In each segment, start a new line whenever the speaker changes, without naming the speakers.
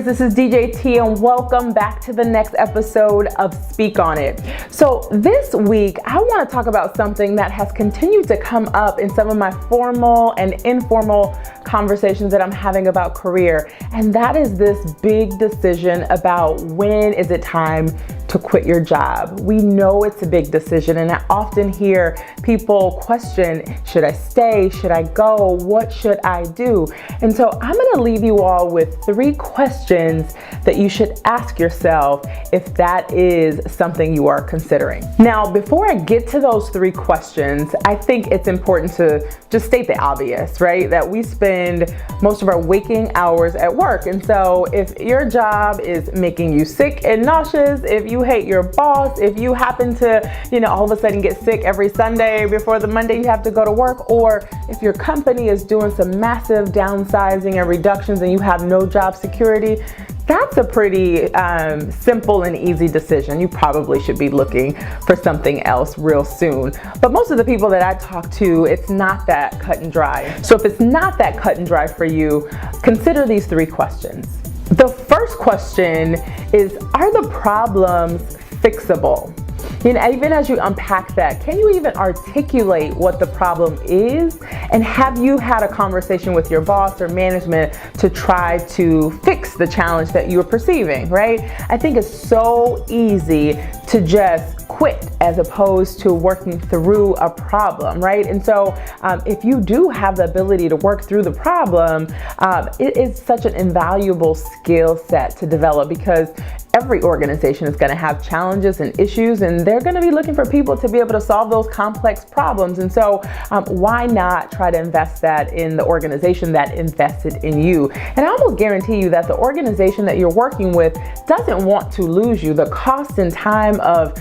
this is DJ T and welcome back to the next episode of Speak On It. So this week, I want to talk about something that has continued to come up in some of my formal and informal conversations that I'm having about career. And that is this big decision about when is it time to quit your job. We know it's a big decision, and I often hear people question, should I stay? Should I go? What should I do? And so I'm gonna leave you all with 3 questions that you should ask yourself if that is something you are considering. Now, before I get to those 3 questions, I think it's important to just state the obvious, right? That we spend most of our waking hours at work. And so if your job is making you sick and nauseous, if you hate your boss, if you happen to, all of a sudden get sick every Sunday before the Monday you have to go to work, or if your company is doing some massive downsizing and reductions and you have no job security, that's a pretty simple and easy decision. You probably should be looking for something else real soon. But most of the people that I talk to, it's not that cut and dry. So if it's not that cut and dry for you, consider these 3 questions. The first question is, are the problems fixable? Even as you unpack that, can you even articulate what the problem is? And have you had a conversation with your boss or management to try to fix the challenge that you're perceiving, right? I think it's so easy to just quit as opposed to working through a problem, right? And so if you do have the ability to work through the problem, it is such an invaluable skill set to develop, because every organization is going to have challenges and issues, and they're going to be looking for people to be able to solve those complex problems. And so why not try to invest that in the organization that invested in you? And I almost guarantee you that the organization that you're working with doesn't want to lose you. The cost and time of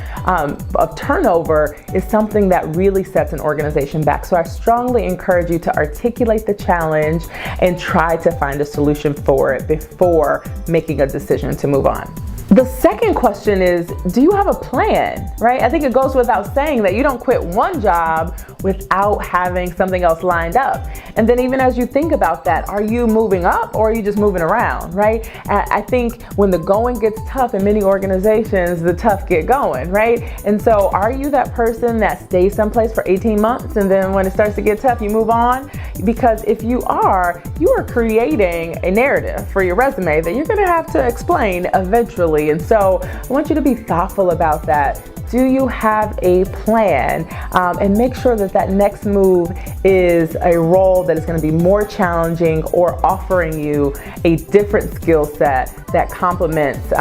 turnover is something that really sets an organization back. So I strongly encourage you to articulate the challenge and try to find a solution for it before making a decision to move on. The second question is, do you have a plan, right? I think it goes without saying that you don't quit one job without having something else lined up. And then even as you think about that, are you moving up or are you just moving around, right? I think when the going gets tough in many organizations, the tough get going, right? And so are you that person that stays someplace for 18 months and then when it starts to get tough, you move on? Because if you are creating a narrative for your resume that you're gonna have to explain eventually. And so I want you to be thoughtful about that. Do you have a plan? And make sure that that next move is a role that is going to be more challenging or offering you a different skill set that complements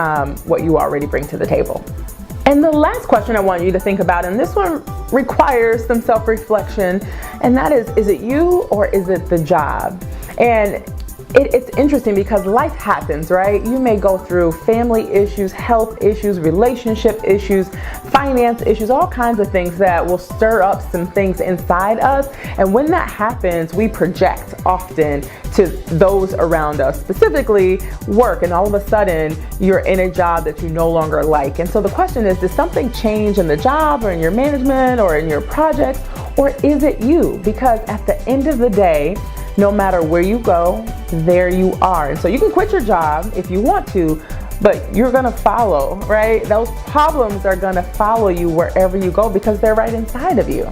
what you already bring to the table. And the last question I want you to think about, and this one requires some self-reflection, and that is it you or is it the job? And it's interesting because life happens, right? You may go through family issues, health issues, relationship issues, finance issues, all kinds of things that will stir up some things inside us. And when that happens, we project often to those around us, specifically work, and all of a sudden you're in a job that you no longer like. And so the question is, did something change in the job or in your management or in your projects, or is it you? Because at the end of the day, no matter where you go, there you are. And so you can quit your job if you want to, but you're gonna follow, right? Those problems are gonna follow you wherever you go because they're right inside of you.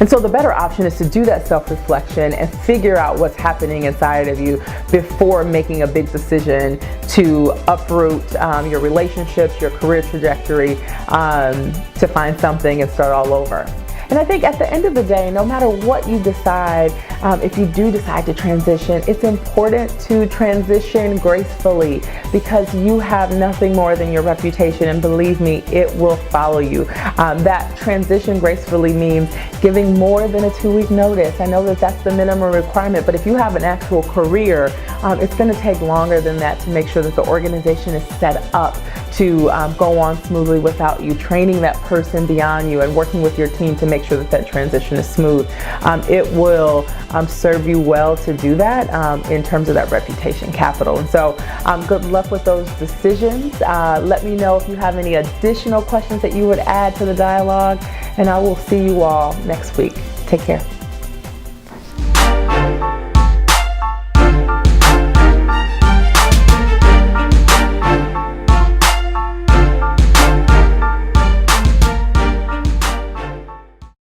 And so the better option is to do that self-reflection and figure out what's happening inside of you before making a big decision to uproot your relationships, your career trajectory, to find something and start all over. And I think at the end of the day, no matter what you decide, if you do decide to transition, it's important to transition gracefully, because you have nothing more than your reputation, and believe me, it will follow you. That transition gracefully means giving more than a 2-week notice. I know that that's the minimum requirement, but if you have an actual career, it's going to take longer than that to make sure that the organization is set up to go on smoothly without you, training that person beyond you and working with your team to make sure that that transition is smooth. It will serve you well to do that in terms of that reputation capital. And so good luck with those decisions. Let me know if you have any additional questions that you would add to the dialogue, and I will see you all next week. Take care.